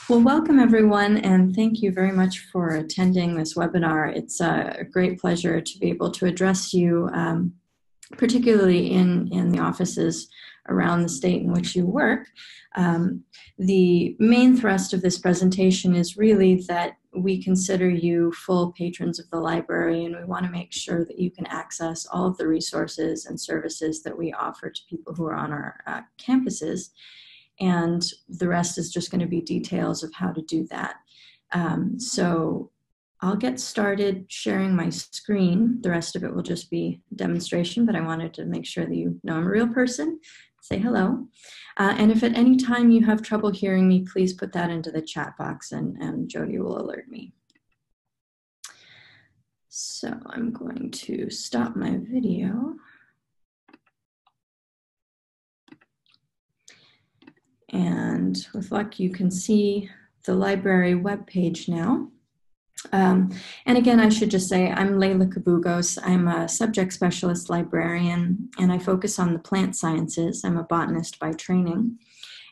Well, welcome everyone, and thank you very much for attending this webinar. It's a great pleasure to be able to address you, particularly in the offices around the state in which you work. The main thrust of this presentation is really that we consider you full patrons of the library, and we want to make sure that you can access all of the resources and services that we offer to people who are on our campuses. And the rest is just going to be details of how to do that. So I'll get started sharing my screen. The rest of it will just be demonstration, but I wanted to make sure that you know I'm a real person. Say hello. And if at any time you have trouble hearing me, please put that into the chat box and Jody will alert me. So I'm going to stop my video. And with luck, you can see the library webpage now. And again, I should just say I'm Leyla Cabugos. I'm a subject specialist librarian, and I focus on the plant sciences. I'm a botanist by training.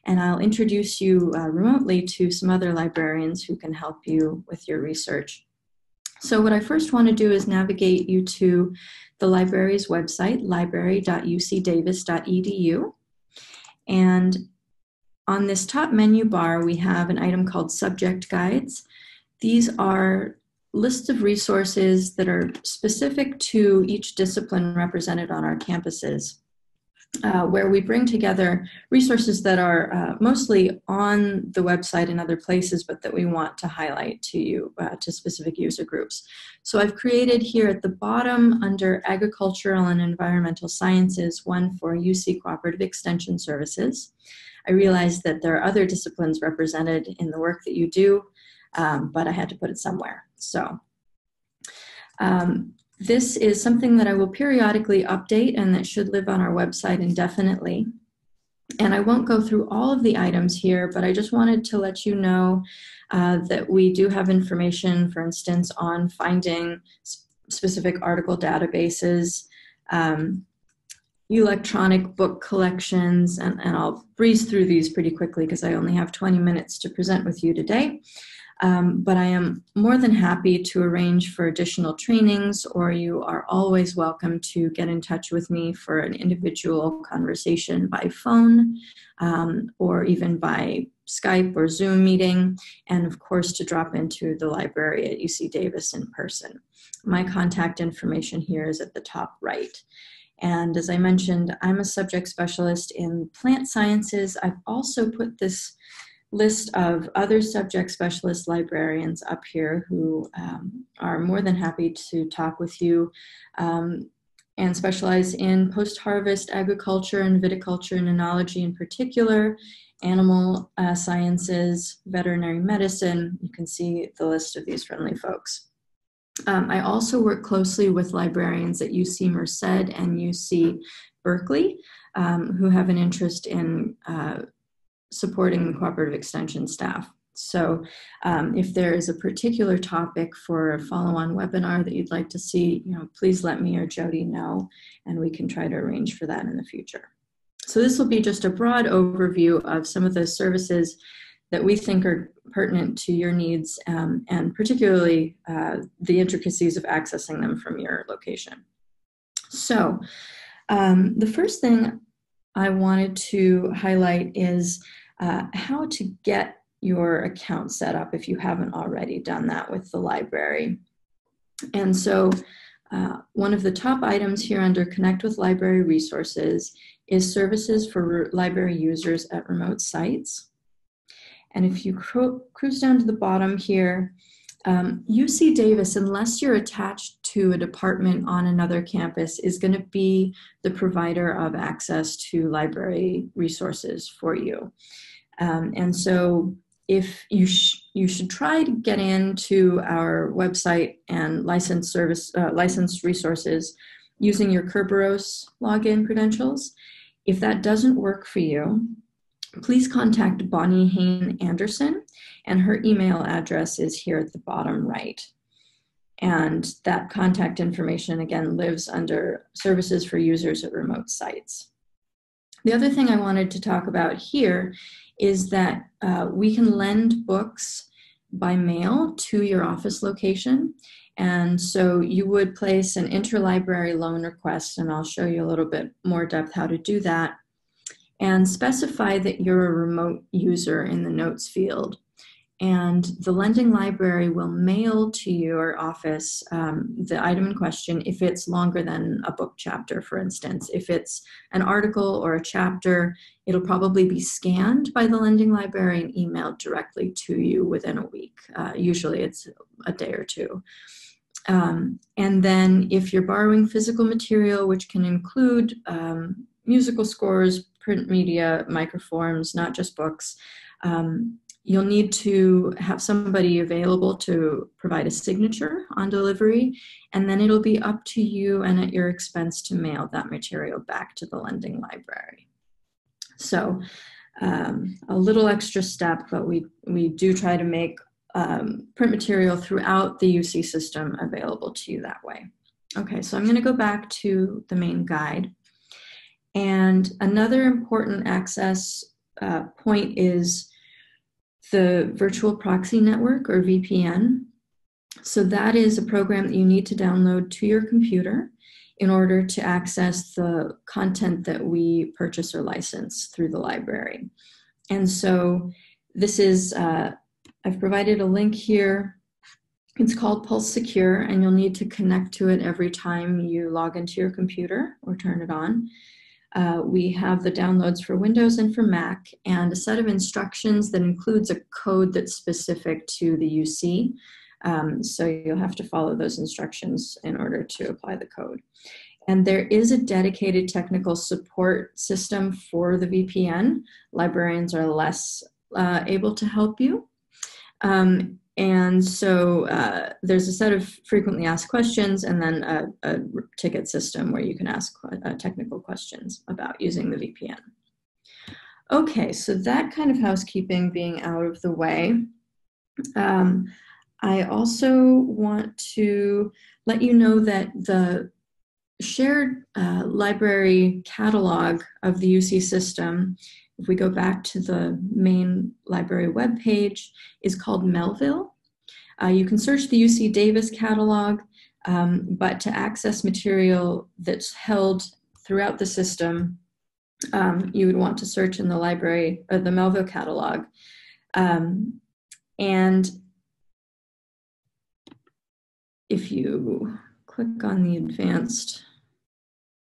And I'll introduce you remotely to some other librarians who can help you with your research. So what I first want to do is navigate you to the library's website, library.ucdavis.edu. And on this top menu bar, we have an item called Subject Guides. These are lists of resources that are specific to each discipline represented on our campuses, where we bring together resources that are mostly on the website and other places, but that we want to highlight to you, to specific user groups. So I've created here at the bottom under Agricultural and Environmental Sciences, one for UC Cooperative Extension Services. I realize that there are other disciplines represented in the work that you do, but I had to put it somewhere. So this is something that I will periodically update and that should live on our website indefinitely. And I won't go through all of the items here, but I just wanted to let you know that we do have information, for instance, on finding specific article databases, electronic book collections, and I'll breeze through these pretty quickly because I only have 20 minutes to present with you today. But I am more than happy to arrange for additional trainings, or you are always welcome to get in touch with me for an individual conversation by phone, or even by Skype or Zoom meeting, and of course to drop into the library at UC Davis in person. My contact information here is at the top right. And as I mentioned, I'm a subject specialist in plant sciences. I've also put this list of other subject specialist librarians up here who are more than happy to talk with you and specialize in post-harvest agriculture and viticulture and enology in particular, animal sciences, veterinary medicine. You can see the list of these friendly folks. I also work closely with librarians at UC Merced and UC Berkeley who have an interest in supporting the cooperative extension staff. So if there is a particular topic for a follow-on webinar that you'd like to see, please let me or Jody know, and we can try to arrange for that in the future. So this will be just a broad overview of some of the services that we think are pertinent to your needs, and particularly the intricacies of accessing them from your location. So the first thing I wanted to highlight is how to get your account set up if you haven't already done that with the library. And so one of the top items here under Connect with Library Resources is services for library users at remote sites. And if you cruise down to the bottom here, UC Davis, unless you're attached to a department on another campus, is going to be the provider of access to library resources for you. And so if you should try to get into our website and licensed resources using your Kerberos login credentials. If that doesn't work for you, please contact Bonnie Hain Anderson, and her email address is here at the bottom right. And that contact information, again, lives under services for users at remote sites. The other thing I wanted to talk about here is that we can lend books by mail to your office location. And so you would place an interlibrary loan request, and I'll show you a little bit more depth how to do that, and specify that you're a remote user in the notes field. And the lending library will mail to your office the item in question if it's longer than a book chapter, for instance. If it's an article or a chapter, it'll probably be scanned by the lending library and emailed directly to you within a week. Usually it's a day or two. And then if you're borrowing physical material, which can include musical scores, print media, microforms, not just books, you'll need to have somebody available to provide a signature on delivery, and then it'll be up to you and at your expense to mail that material back to the lending library. So a little extra step, but we do try to make print material throughout the UC system available to you that way. Okay, so I'm going to go back to the main guide. And another important access point is the virtual proxy network, or VPN. So that is a program that you need to download to your computer in order to access the content that we purchase or license through the library. And so this is, I've provided a link here. It's called Pulse Secure, and you'll need to connect to it every time you log into your computer or turn it on. We have the downloads for Windows and for Mac, and a set of instructions that includes a code that's specific to the UC. So you'll have to follow those instructions in order to apply the code. And there is a dedicated technical support system for the VPN. Librarians are less able to help you. And so there's a set of frequently asked questions, and then a ticket system where you can ask technical questions about using the VPN. Okay, so that kind of housekeeping being out of the way, I also want to let you know that the shared library catalog of the UC system, if we go back to the main library webpage, is called Melville. You can search the UC Davis catalog, but to access material that's held throughout the system, you would want to search in the library, or the Melville catalog. And if you click on the advanced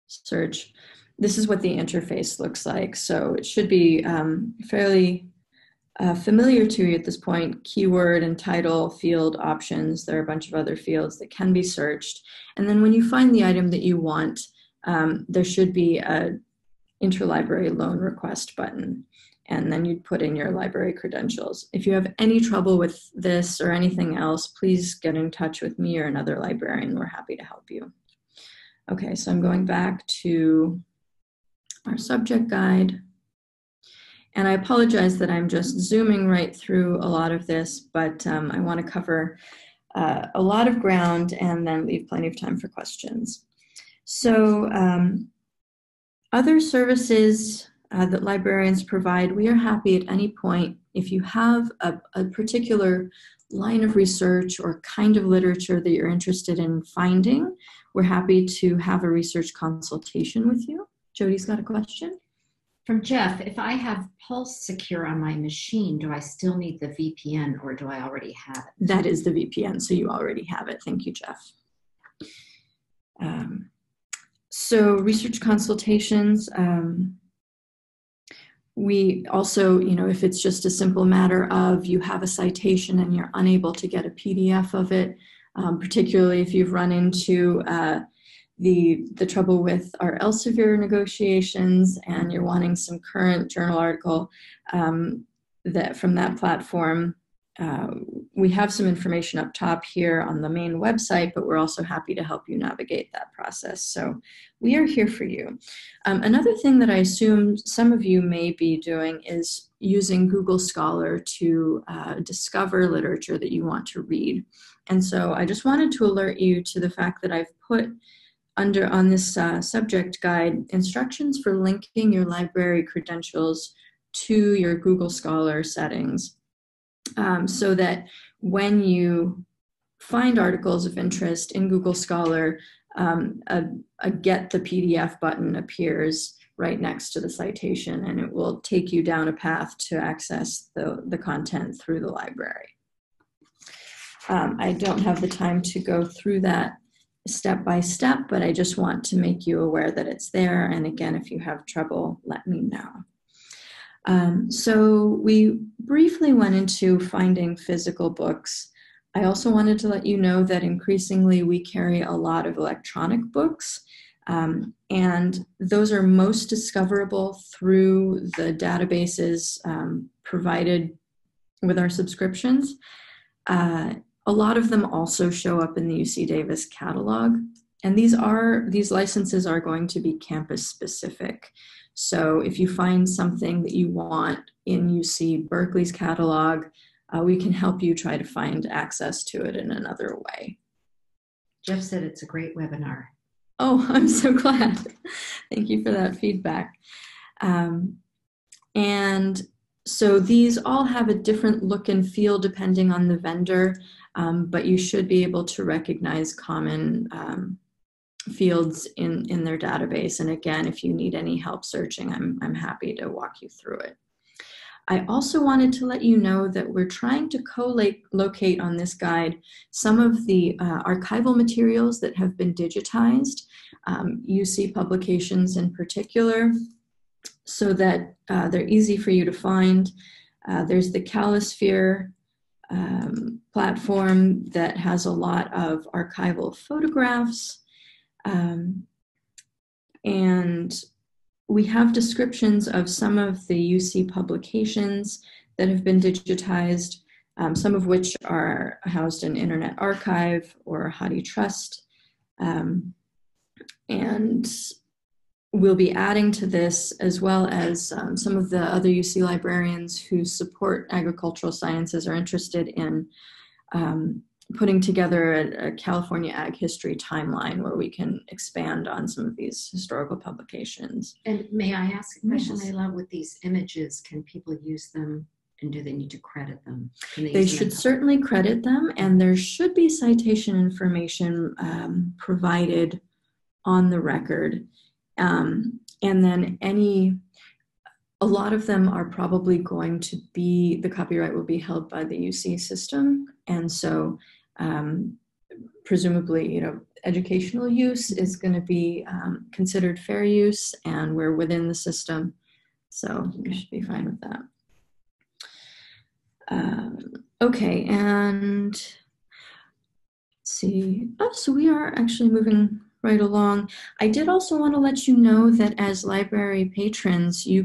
search, this is what the interface looks like. So it should be fairly familiar to you at this point. Keyword and title, field options. There are a bunch of other fields that can be searched. And then when you find the item that you want, there should be a interlibrary loan request button. And then you'd put in your library credentials. If you have any trouble with this or anything else, please get in touch with me or another librarian. We're happy to help you. Okay, so I'm going back to our subject guide. And I apologize that I'm just zooming right through a lot of this, but I want to cover a lot of ground and then leave plenty of time for questions. So other services that librarians provide, we are happy at any point, if you have a particular line of research or kind of literature that you're interested in finding, we're happy to have a research consultation with you. Jody's got a question. From Jeff, if I have Pulse Secure on my machine, do I still need the VPN, or do I already have it? That is the VPN, so you already have it. Thank you, Jeff. So research consultations, we also, if it's just a simple matter of you have a citation and you're unable to get a PDF of it, particularly if you've run into the trouble with our Elsevier negotiations and you're wanting some current journal article that from that platform, we have some information up top here on the main website, but we're also happy to help you navigate that process. So we are here for you. Another thing that I assume some of you may be doing is using Google Scholar to discover literature that you want to read. And so I just wanted to alert you to the fact that I've put on this subject guide, instructions for linking your library credentials to your Google Scholar settings, so that when you find articles of interest in Google Scholar, a Get the PDF button appears right next to the citation, and it will take you down a path to access the content through the library. I don't have the time to go through that step by step, but I just want to make you aware that it's there. And again, if you have trouble, let me know. So we briefly went into finding physical books. I also wanted to let you know that increasingly we carry a lot of electronic books, and those are most discoverable through the databases provided with our subscriptions. A lot of them also show up in the UC Davis catalog, and these licenses are going to be campus specific. So if you find something that you want in UC Berkeley's catalog, we can help you try to find access to it in another way. Jeff said it's a great webinar. Oh, I'm so glad. Thank you for that feedback. And so these all have a different look and feel depending on the vendor, but you should be able to recognize common fields in their database. And again, if you need any help searching, I'm happy to walk you through it. I also wanted to let you know that we're trying to co-locate on this guide some of the archival materials that have been digitized, UC publications in particular, so that they're easy for you to find. There's the Calisphere platform that has a lot of archival photographs, and we have descriptions of some of the UC publications that have been digitized, some of which are housed in Internet Archive or HathiTrust. And we'll be adding to this, as well as some of the other UC librarians who support agricultural sciences are interested in putting together a California ag history timeline where we can expand on some of these historical publications. And may I ask a question, Yes. Leyla? With these images, can people use them, and do they need to credit them? They should certainly credit them, and there should be citation information provided on the record. And then a lot of them are probably going to be, the copyright will be held by the UC system. And so presumably, educational use is going to be considered fair use, and we're within the system. So we should be fine with that. Okay, and let's see. Oh, so we are actually moving right along. I did also want to let you know that as library patrons, we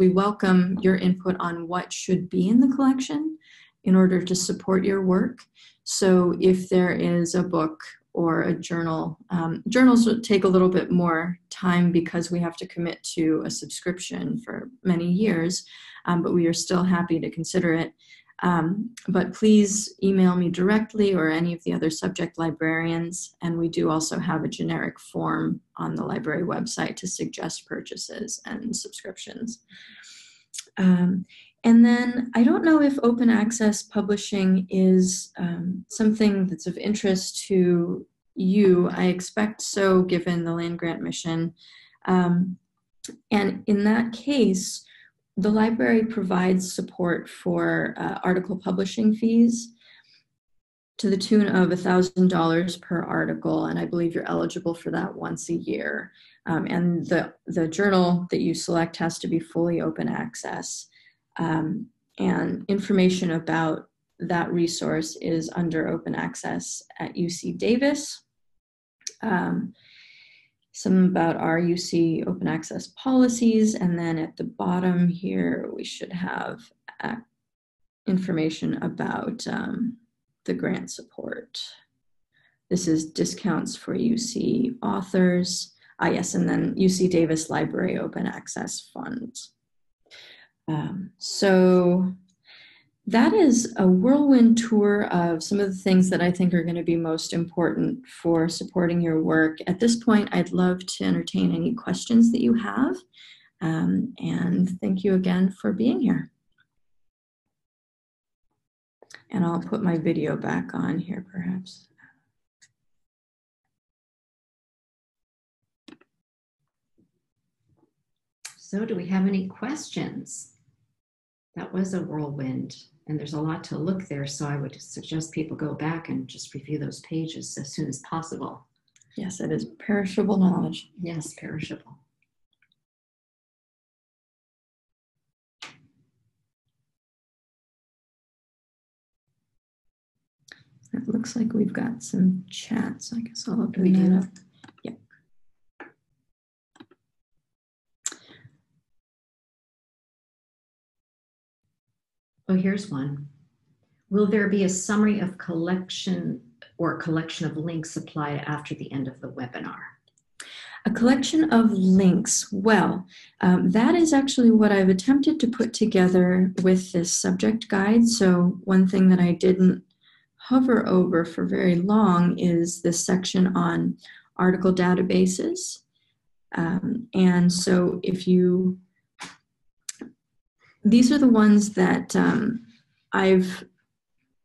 welcome your input on what should be in the collection in order to support your work. So if there is a book or a journal, journals will take a little bit more time because we have to commit to a subscription for many years, but we are still happy to consider it. But please email me directly or any of the other subject librarians. And we do also have a generic form on the library website to suggest purchases and subscriptions. And then I don't know if open access publishing is something that's of interest to you. I expect so, given the land grant mission. And in that case, the library provides support for article publishing fees to the tune of $1,000 per article, and I believe you're eligible for that once a year. And the journal that you select has to be fully open access. And information about that resource is under open access at UC Davis. Some about our UC open access policies, and then at the bottom here we should have information about the grant support. This is discounts for UC authors. Yes, and then UC Davis Library Open Access Funds. So That is a whirlwind tour of some of the things that I think are going to be most important for supporting your work. At this point, I'd love to entertain any questions that you have. And thank you again for being here. And I'll put my video back on here, perhaps. So do we have any questions? That was a whirlwind, and there's a lot to look there, so I would suggest people go back and just review those pages as soon as possible. Yes, it is perishable knowledge. Yes, perishable. It looks like we've got some chats. I guess I'll open that up. Yep. Oh, here's one. Will there be a summary of collection or collection of links applied after the end of the webinar? A collection of links. Well, that is actually what I've attempted to put together with this subject guide. So one thing that I didn't hover over for very long is this section on article databases. And so these are the ones that I've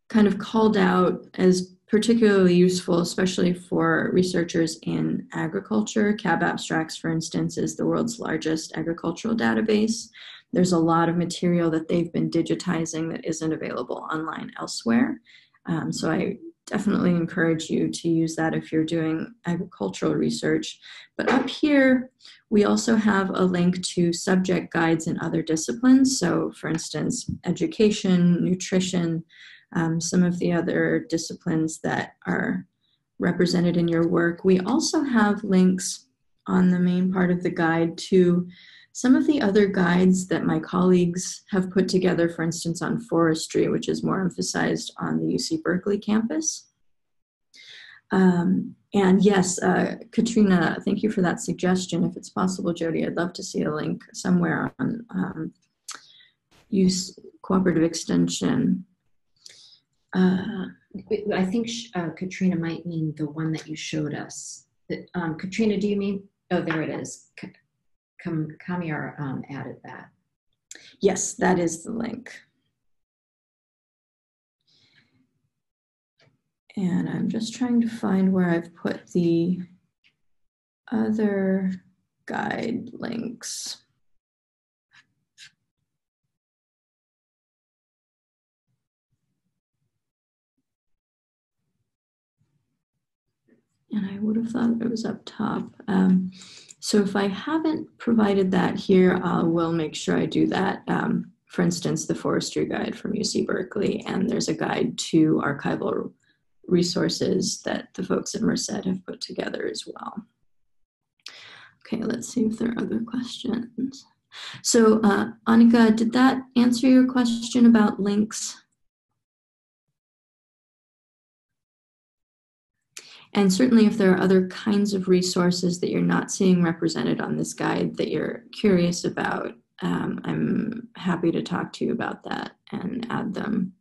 kind of called out as particularly useful, especially for researchers in agriculture. Cab Abstracts, for instance, is the world's largest agricultural database. There's a lot of material that they've been digitizing that isn't available online elsewhere. So I definitely encourage you to use that if you're doing agricultural research. But up here, we also have a link to subject guides in other disciplines. So for instance, education, nutrition, some of the other disciplines that are represented in your work. We also have links on the main part of the guide to some of the other guides that my colleagues have put together, for instance, on forestry, which is more emphasized on the UC Berkeley campus. And yes, Katrina, thank you for that suggestion. If it's possible, Jody, I'd love to see a link somewhere on use cooperative extension. I think Katrina might mean the one that you showed us. Katrina, do you mean? Oh, there it is. Kamiar added that. Yes, that is the link. And I'm just trying to find where I've put the other guide links. And I would have thought it was up top. So if I haven't provided that here, I will make sure I do that. For instance, the forestry guide from UC Berkeley, and there's a guide to archival resources that the folks at Merced have put together as well. Okay, let's see if there are other questions. So Annika, did that answer your question about links? And certainly if there are other kinds of resources that you're not seeing represented on this guide that you're curious about, I'm happy to talk to you about that and add them.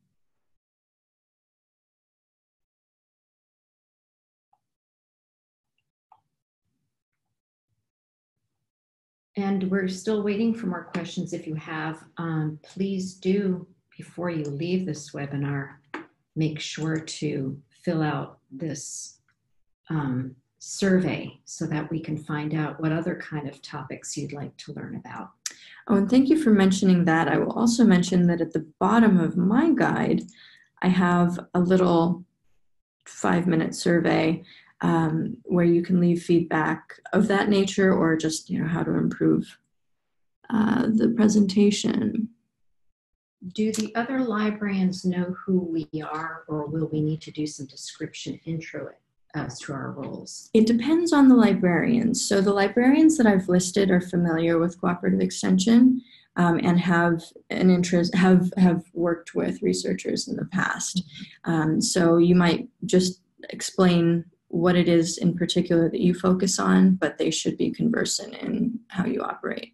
And we're still waiting for more questions. If you have, please do, before you leave this webinar, make sure to fill out this survey so that we can find out what other kind of topics you'd like to learn about. Oh, and thank you for mentioning that. I will also mention that at the bottom of my guide, I have a little 5-minute survey where you can leave feedback of that nature, or just, you know, how to improve the presentation. Do the other librarians know who we are, or will we need to do some description intro as to our roles? It depends on the librarians. So the librarians that I've listed are familiar with cooperative extension and have an interest, have worked with researchers in the past. So you might just explain what it is in particular that you focus on, but they should be conversant in how you operate.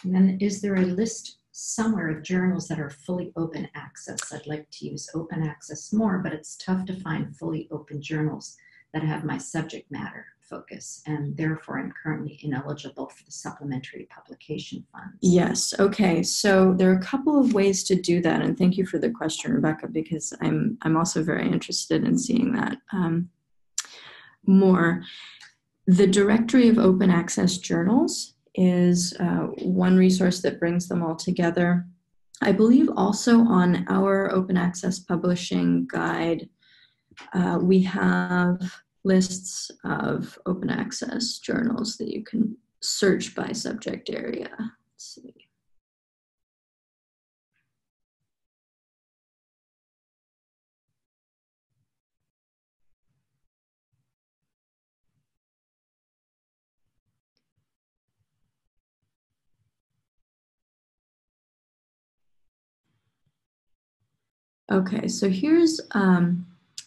And then is there a list somewhere of journals that are fully open access. I'd like to use open access more, but it's tough to find fully open journals that have my subject matter focus, and therefore I'm currently ineligible for the supplementary publication funds. Yes, okay, so there are a couple of ways to do that, and thank you for the question, Rebecca, because I'm also very interested in seeing that more. The Directory of Open Access Journals is one resource that brings them all together. I believe also on our open access publishing guide, we have lists of open access journals that you can search by subject area. Let's see. Okay, so here's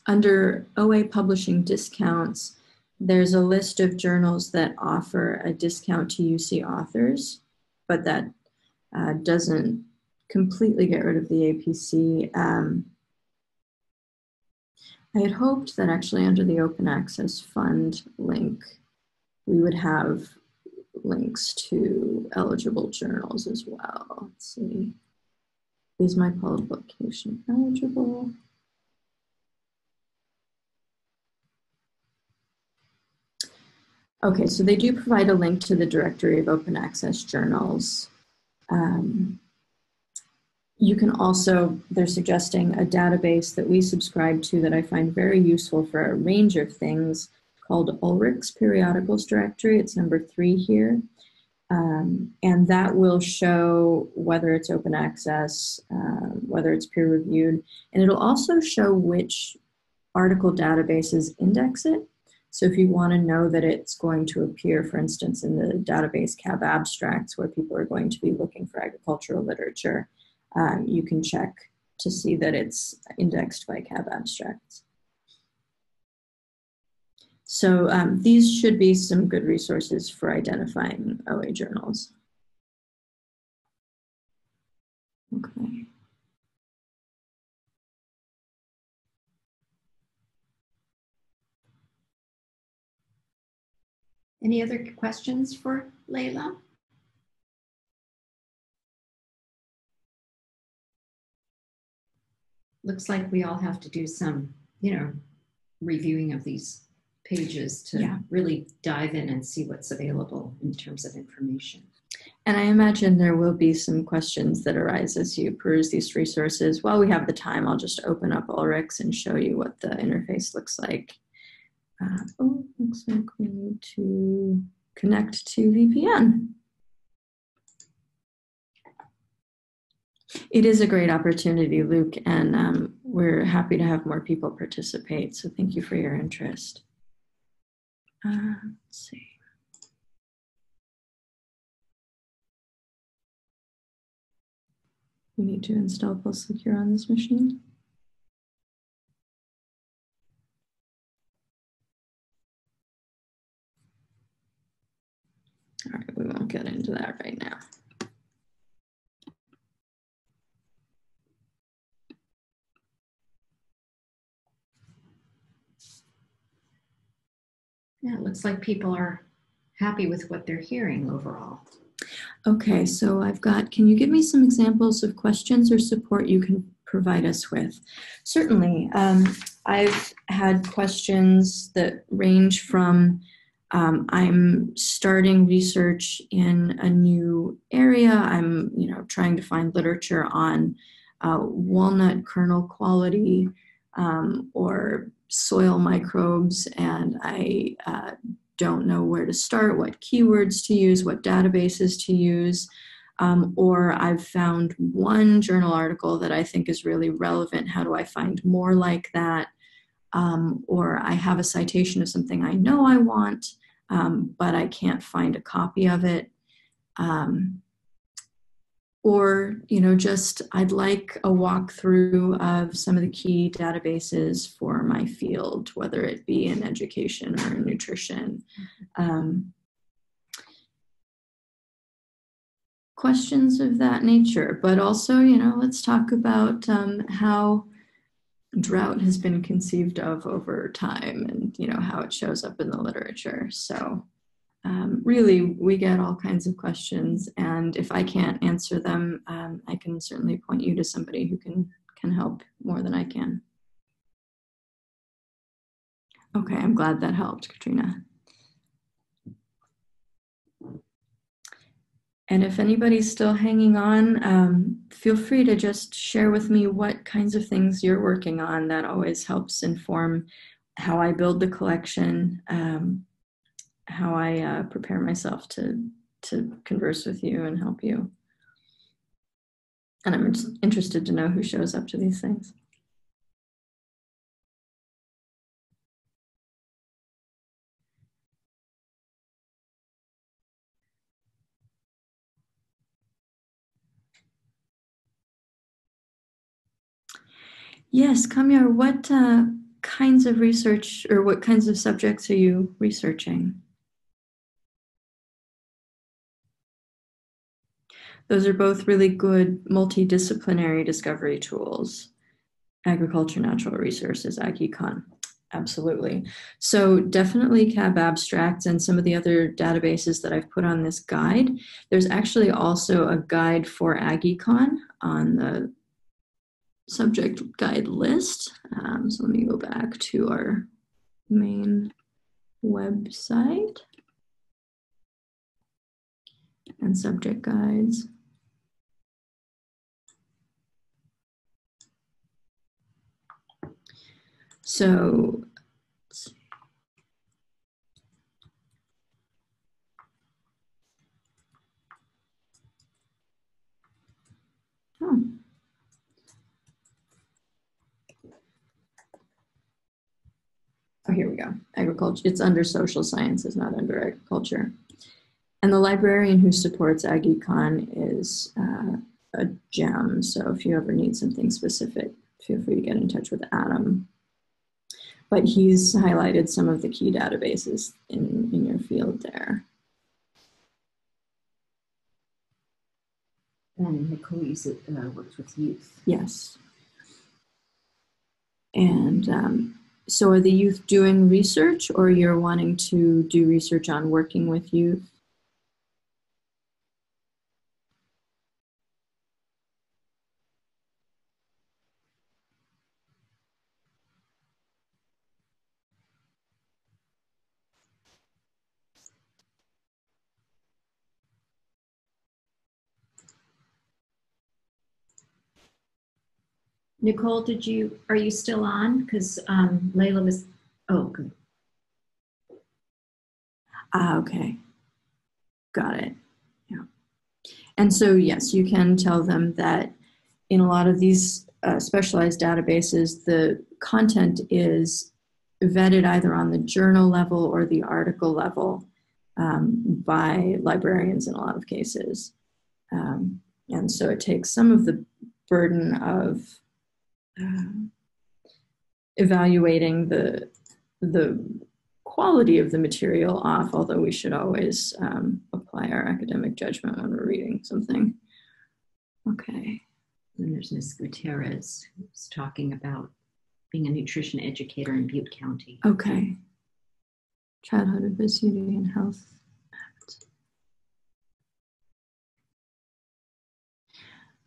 under OA publishing discounts, there's a list of journals that offer a discount to UC authors, but that doesn't completely get rid of the APC. I had hoped that actually under the Open Access Fund link, we would have links to eligible journals as well. Let's see. Is my publication eligible? Okay, so they do provide a link to the Directory of Open Access Journals. You can also, they're suggesting a database that we subscribe to that I find very useful for a range of things called Ulrich's Periodicals Directory. It's number 3 here. And that will show whether it's open access, whether it's peer reviewed, and it'll also show which article databases index it. So if you want to know that it's going to appear, for instance, in the database Cab Abstracts, where people are going to be looking for agricultural literature, you can check to see that it's indexed by Cab Abstracts. So these should be some good resources for identifying OA journals. Okay. Any other questions for Leyla? Looks like we all have to do some, reviewing of these pages to really dive in and see what's available in terms of information. And I imagine there will be some questions that arise as you peruse these resources. While we have the time, I'll just open up Ulrich's and show you what the interface looks like. Looks like we need to connect to VPN. It is a great opportunity, Luke, and we're happy to have more people participate. So thank you for your interest. Let's see. We need to install Pulse Secure on this machine. All right, we won't get into that right now. Yeah, it looks like people are happy with what they're hearing overall. Okay, so I've got, can you give me some examples of questions or support you can provide us with? Certainly. I've had questions that range from I'm starting research in a new area. I'm trying to find literature on walnut kernel quality or soil microbes, and I don't know where to start, what keywords to use, what databases to use, or I've found one journal article that I think is really relevant. How do I find more like that? Or I have a citation of something I know I want, but I can't find a copy of it. Or, just I'd like a walkthrough of some of the key databases for my field, whether it be in education or in nutrition. questions of that nature, but also, let's talk about how drought has been conceived of over time and, how it shows up in the literature. So really, we get all kinds of questions, and if I can't answer them, I can certainly point you to somebody who can help more than I can. Okay, I'm glad that helped, Katrina. And if anybody's still hanging on, feel free to just share with me what kinds of things you're working on. That always helps inform how I build the collection, how I prepare myself to converse with you and help you. And I'm interested to know who shows up to these things. Yes, Kamyar, what kinds of research or what kinds of subjects are you researching? Those are both really good multidisciplinary discovery tools. Agriculture, natural resources, AgriCon. Absolutely. So definitely Cab Abstracts and some of the other databases that I've put on this guide. There's actually also a guide for AgriCon on the subject guide list. So let me go back to our main website and subject guides. So let's see. Oh, here we go. Agriculture. It's under social sciences, not under agriculture. And the librarian who supports AgriCon is a gem. So if you ever need something specific, feel free to get in touch with Adam. But he's highlighted some of the key databases in your field there. And Nicole works with youth. Yes. And so are the youth doing research, or you're wanting to do research on working with youth? Nicole, are you still on? Because Leyla was, oh, good. Okay. Got it. Yeah. And so, yes, you can tell them that in a lot of these specialized databases, the content is vetted either on the journal level or the article level by librarians in a lot of cases. And so it takes some of the burden of evaluating the quality of the material off, although we should always apply our academic judgment when we're reading something. Okay. And there's Ms. Gutierrez, who's talking about being a nutrition educator in Butte County. Okay. Childhood obesity and health.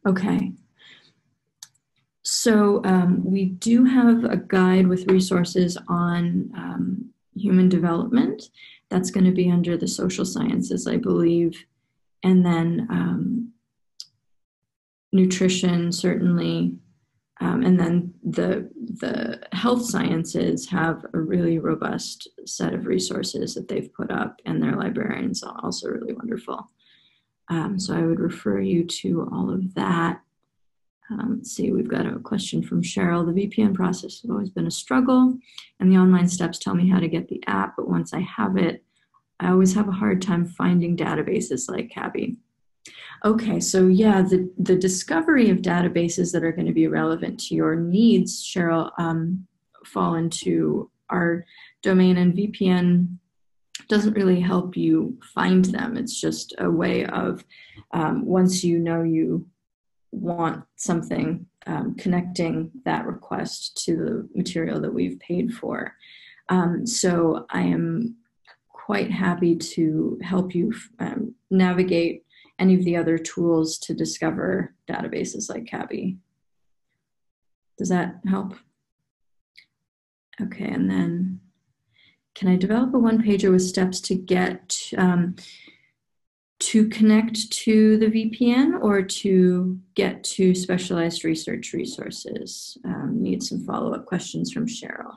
Okay. So we do have a guide with resources on human development. That's going to be under the social sciences, I believe. And then nutrition, certainly. And then the health sciences have a really robust set of resources that they've put up, and their librarians are also really wonderful. So I would refer you to all of that. Let's see, we've got a question from Cheryl. The VPN process has always been a struggle, and the online steps tell me how to get the app, but once I have it, I always have a hard time finding databases like Cabby. Okay, so yeah, the discovery of databases that are going to be relevant to your needs, Cheryl, fall into our domain and VPN doesn't really help you find them. It's just a way of, once you know you want something, connecting that request to the material that we've paid for. So I am quite happy to help you navigate any of the other tools to discover databases like Cabby. Does that help? Okay, and then can I develop a one-pager with steps to get to connect to the VPN or to get to specialized research resources? Need some follow-up questions from Cheryl.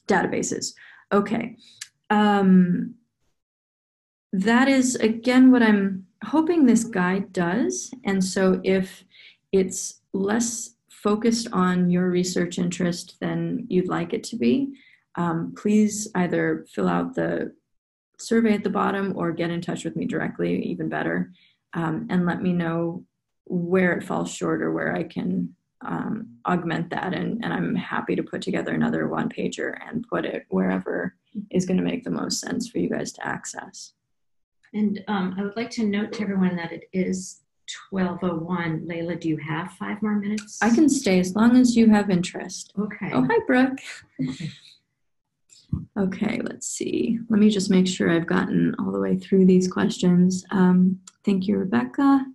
Databases. Okay. That is, again, what I'm hoping this guide does. And so if it's less focused on your research interest than you'd like it to be, please either fill out the survey at the bottom or get in touch with me directly, even better, and let me know where it falls short or where I can augment that. And I'm happy to put together another one-pager and put it wherever is going to make the most sense for you guys to access. And I would like to note to everyone that it is 12:01. Leyla, do you have 5 more minutes? I can stay as long as you have interest. Okay. Oh, hi, Brooke. Okay, let's see. Let me just make sure I've gotten all the way through these questions. Thank you, Rebecca.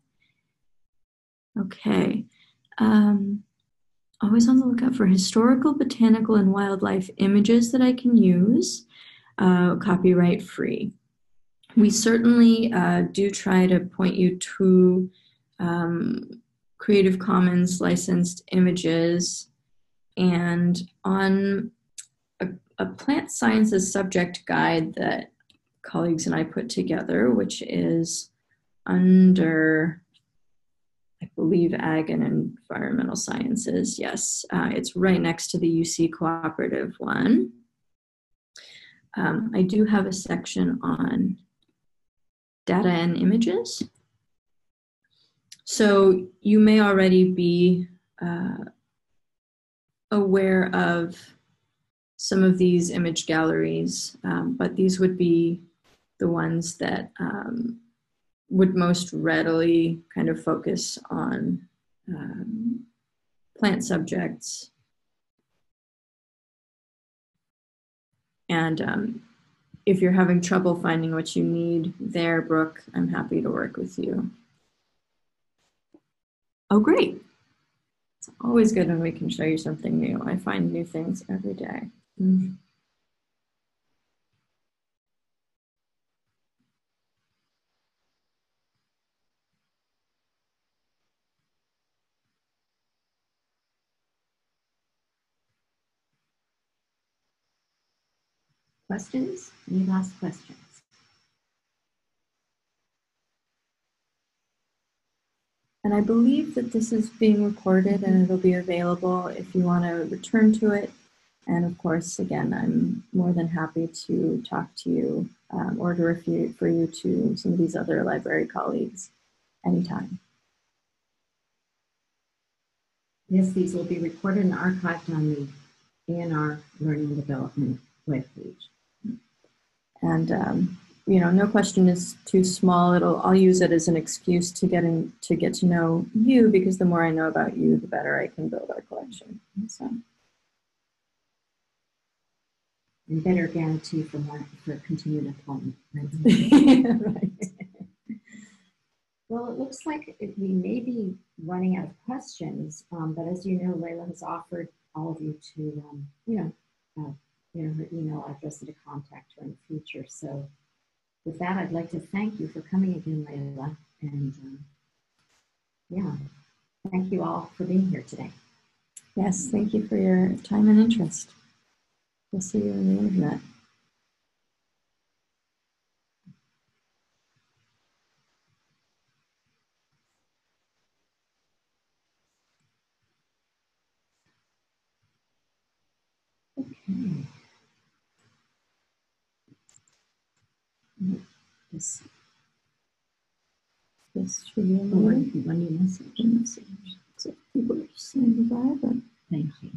Okay. Always on the lookout for historical, botanical, and wildlife images that I can use, copyright free. We certainly do try to point you to Creative Commons licensed images, and on a plant sciences subject guide that colleagues and I put together, which is under, I believe, Ag and Environmental Sciences. Yes, it's right next to the UC Cooperative one. I do have a section on data and images. So you may already be aware of some of these image galleries, but these would be the ones that would most readily kind of focus on plant subjects. And if you're having trouble finding what you need there, Brooke, I'm happy to work with you. Oh, great. It's always good when we can show you something new. I find new things every day. Questions? Any last questions? And I believe that this is being recorded and it'll be available if you want to return to it. And of course, again, I'm more than happy to talk to you or to refer you to some of these other library colleagues anytime. Yes, these will be recorded and archived on the ANR Learning and Development webpage. And you know, no question is too small. I'll use it as an excuse to get to know you, because the more I know about you, the better I can build our collection. So. And better guarantee for continued employment. Right? Right. Well, it looks like we may be running out of questions, but as you know, Leyla has offered all of you to, her email address and to contact her in the future. So with that, I'd like to thank you for coming again, Leyla. And thank you all for being here today. Yes, thank you for your time and interest. We'll see you in the internet. Okay. This should be one new message. So people are just saying goodbye, but thank you.